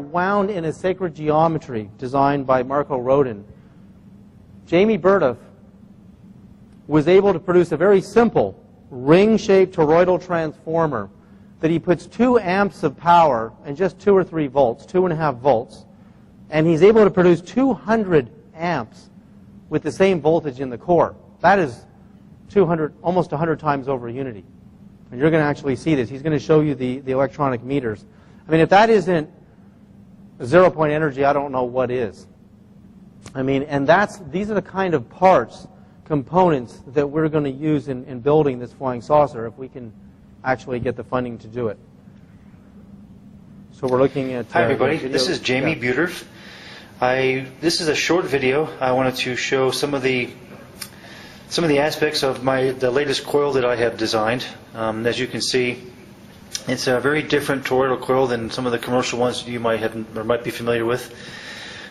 wound in a sacred geometry designed by Marco Rodin. Jamie Burdiff was able to produce a very simple ring-shaped toroidal transformer that he puts 2 amps of power and just 2 or 3 volts, 2.5 volts, and he's able to produce 200 amps with the same voltage in the core. That is 200, almost 100 times over unity. And you're going to actually see this. He's going to show you the electronic meters. I mean, if that isn't zero-point energy, I don't know what is. I mean, and these are the kind of parts, components that we're going to use in building this flying saucer if we can actually get the funding to do it. So we're looking at... Hi everybody, this is Jamie Burdiff. This is a short video. I wanted to show some of the aspects of the latest coil that I have designed. As you can see, it's a very different toroidal coil than some of the commercial ones you might have or might be familiar with.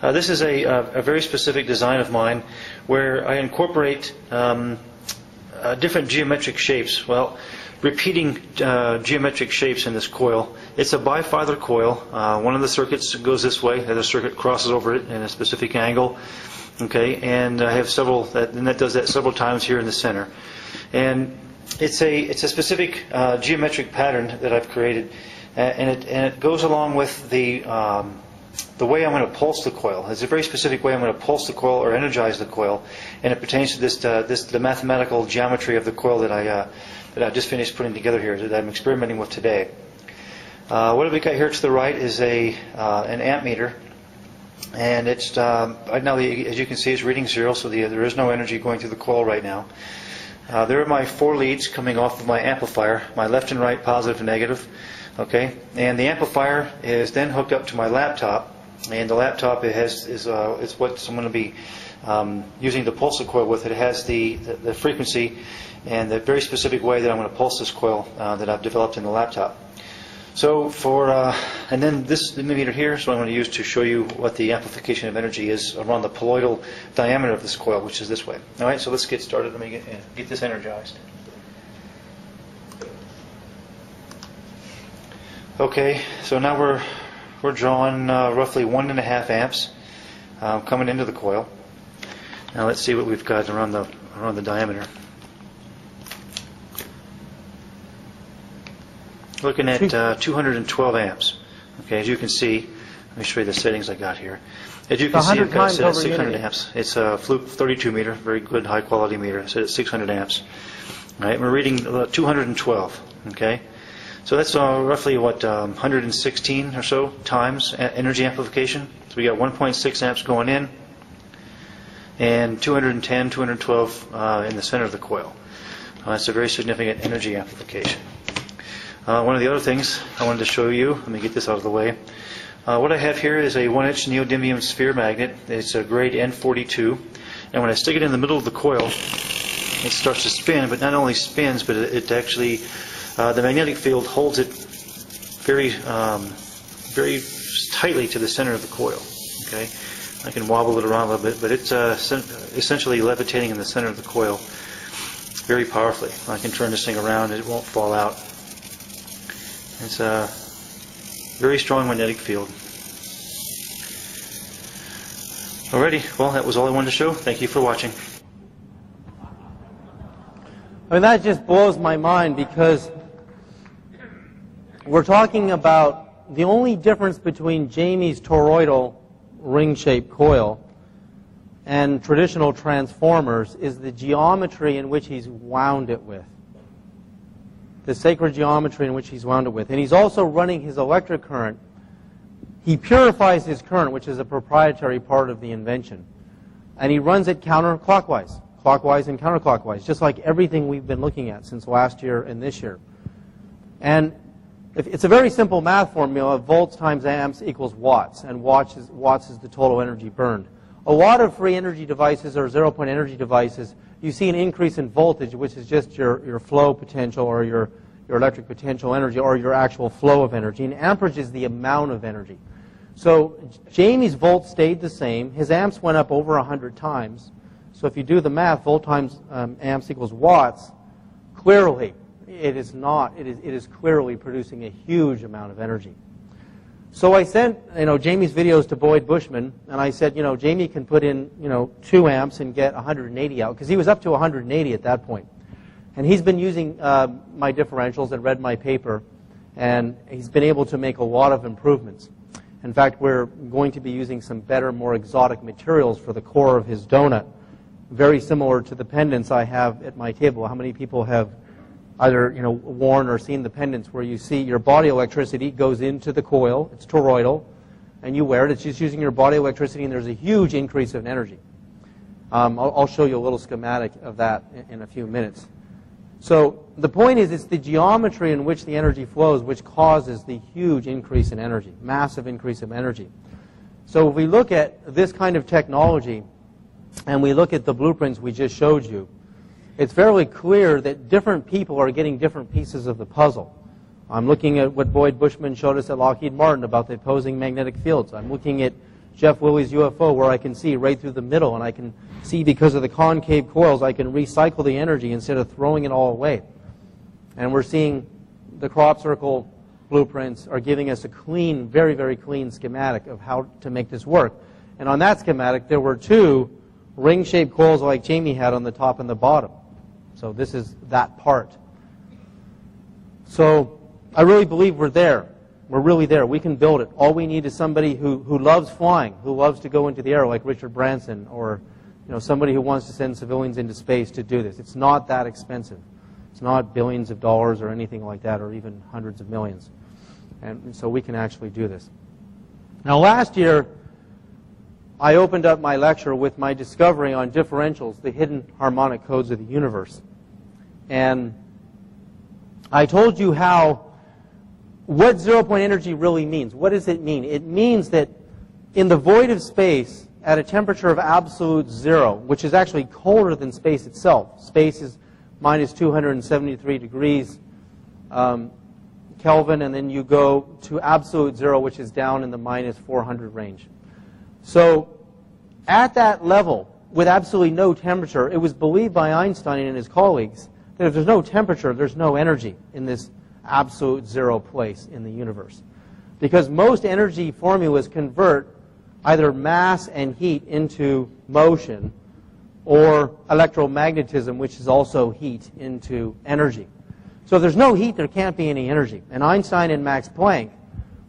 This is a very specific design of mine where I incorporate different geometric shapes. Well, repeating geometric shapes in this coil. It's a bifilar coil. One of the circuits goes this way, the other circuit crosses over it in a specific angle. Okay, and I have several, and that does that several times here in the center. And it's a specific geometric pattern that I've created, and it goes along with the way I'm going to pulse the coil. It's a very specific way I'm going to pulse the coil or energize the coil, and it pertains to the mathematical geometry of the coil that I just finished putting together here, that I'm experimenting with today. What have we got here to the right is an amp meter, and it's right now, as you can see, it's reading 0, so there is no energy going through the coil right now. There are my 4 leads coming off of my amplifier, my left and right, positive and negative. Okay, and the amplifier is then hooked up to my laptop, and the laptop is what I'm going to be using to pulse the coil with. It has the frequency and the very specific way that I'm going to pulse this coil that I've developed in the laptop. So and then this meter here is what I'm going to use to show you what the amplification of energy is around the poloidal diameter of this coil, which is this way. All right, so let's get started. Let me get this energized. Okay, so now we're drawing roughly 1.5 amps coming into the coil. Now let's see what we've got around the diameter. Looking at 212 amps. Okay, as you can see, let me show you the settings I got here. As you can see, I've got it set at 600 amps. It's a Fluke 32 meter, very good, high quality meter. It's set at 600 amps. All right, we're reading 212. Okay, so that's roughly what 116 or so times energy amplification. So we got 1.6 amps going in, and 210, 212 in the center of the coil. That's a very significant energy amplification. One of the other things I wanted to show you, let me get this out of the way. What I have here is a 1-inch neodymium sphere magnet. It's a grade N42, and when I stick it in the middle of the coil, it starts to spin, but not only spins, but it actually, the magnetic field holds it very tightly to the center of the coil. Okay, I can wobble it around a little bit, but it's essentially levitating in the center of the coil very powerfully. I can turn this thing around and it won't fall out. It's a very strong magnetic field. Alrighty, well, that was all I wanted to show. Thank you for watching. I mean, that just blows my mind, because we're talking about the only difference between Jamie's toroidal ring-shaped coil and traditional transformers is the geometry in which he's wound it with. The sacred geometry in which he's wound it with. And he's also running his electric current. He purifies his current, which is a proprietary part of the invention. And he runs it counterclockwise, clockwise and counterclockwise, just like everything we've been looking at since last year and this year. And it's a very simple math formula. Volts times amps equals watts, and watts is the total energy burned. A lot of free energy devices or zero-point energy devices, you see an increase in voltage, which is just your flow potential or your electric potential energy or your actual flow of energy. And amperage is the amount of energy. So Jamie's volts stayed the same. His amps went up over 100 times. So if you do the math, volt times amps equals watts. Clearly, it is not. It is clearly producing a huge amount of energy. So I sent, Jamie's videos to Boyd Bushman, and I said, Jamie can put in, 2 amps and get 180 out, because he was up to 180 at that point. And he's been using my differentials and read my paper, and he's been able to make a lot of improvements. In fact, we're going to be using some better, more exotic materials for the core of his donut, very similar to the pendants I have at my table. How many people have either worn or seen the pendants where you see your body electricity goes into the coil, it's toroidal, and you wear it. It's just using your body electricity, and there's a huge increase in energy. I'll show you a little schematic of that in a few minutes. So the point is, it's the geometry in which the energy flows which causes the huge increase in energy, massive increase of energy. So if we look at this kind of technology and we look at the blueprints we just showed you, it's fairly clear that different people are getting different pieces of the puzzle. I'm looking at what Boyd Bushman showed us at Lockheed Martin about the opposing magnetic fields. I'm looking at Jeff Willey's UFO, where I can see right through the middle, and I can see, because of the concave coils, I can recycle the energy instead of throwing it all away. And we're seeing the crop circle blueprints are giving us a clean, very, very clean schematic of how to make this work. And on that schematic, there were 2 ring-shaped coils like Jamie had on the top and the bottom. So this is that part. So I really believe we're there. We're really there. We can build it. All we need is somebody who loves flying, who loves to go into the air, like Richard Branson, or somebody who wants to send civilians into space to do this. It's not that expensive. It's not billions of dollars or anything like that, or even hundreds of millions. And so we can actually do this. Now, last year, I opened up my lecture with my discovery on differentials, the hidden harmonic codes of the universe. And I told you what zero-point energy really means. What does it mean? It means that in the void of space, at a temperature of absolute 0, which is actually colder than space itself. Space is minus 273 degrees Kelvin, and then you go to absolute 0, which is down in the minus 400 range. So at that level, with absolutely no temperature, it was believed by Einstein and his colleagues that if there's no temperature, there's no energy in this absolute 0 place in the universe. Because most energy formulas convert either mass and heat into motion, or electromagnetism, which is also heat, into energy. So if there's no heat, there can't be any energy. And Einstein and Max Planck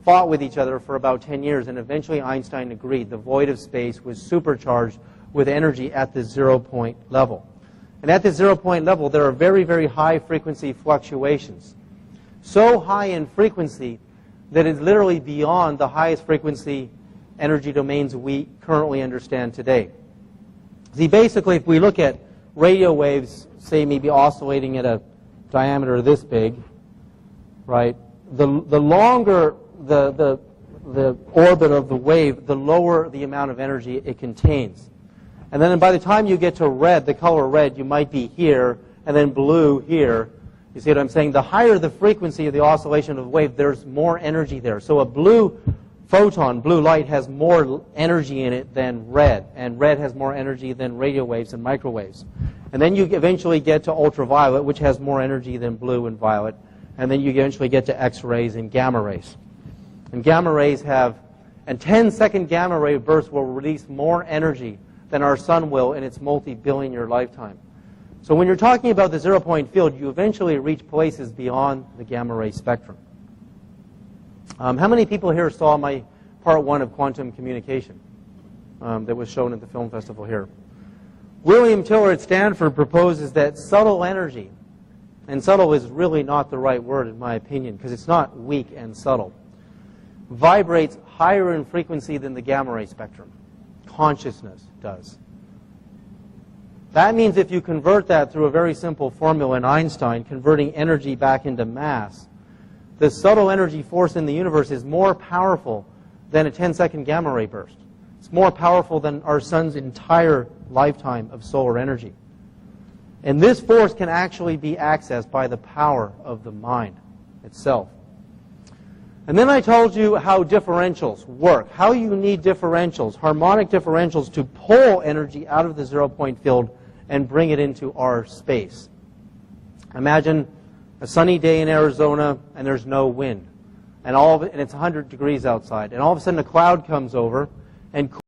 fought with each other for about 10 years, and eventually Einstein agreed the void of space was supercharged with energy at the 0-point level. And at the 0-point level, there are very, very high frequency fluctuations. So high in frequency that it's literally beyond the highest frequency energy domains we currently understand today. See, basically, if we look at radio waves, say maybe oscillating at a diameter this big, right, the longer the orbit of the wave, the lower the amount of energy it contains. And then by the time you get to red, the color red, you might be here, and then blue here. You see what I'm saying? The higher the frequency of the oscillation of the wave, there's more energy there. So a blue photon, blue light, has more energy in it than red, and red has more energy than radio waves and microwaves. And then you eventually get to ultraviolet, which has more energy than blue and violet, and then you eventually get to X-rays and gamma rays. And gamma rays have, and 10-second gamma ray bursts will release more energy than our sun will in its multi-billion-year lifetime. So when you're talking about the 0-point field, you eventually reach places beyond the gamma ray spectrum. How many people here saw my part 1 of quantum communication that was shown at the film festival here? William Tiller at Stanford proposes that subtle energy, and subtle is really not the right word in my opinion, because it's not weak and subtle, vibrates higher in frequency than the gamma ray spectrum. Consciousness does. That means if you convert that through a very simple formula in Einstein, converting energy back into mass, the subtle energy force in the universe is more powerful than a 10-second gamma ray burst. It's more powerful than our sun's entire lifetime of solar energy. And this force can actually be accessed by the power of the mind itself. And then I told you how differentials work, how you need differentials, harmonic differentials, to pull energy out of the 0-point field and bring it into our space. Imagine a sunny day in Arizona and there's no wind. and it's 100 degrees outside, and all of a sudden a cloud comes over and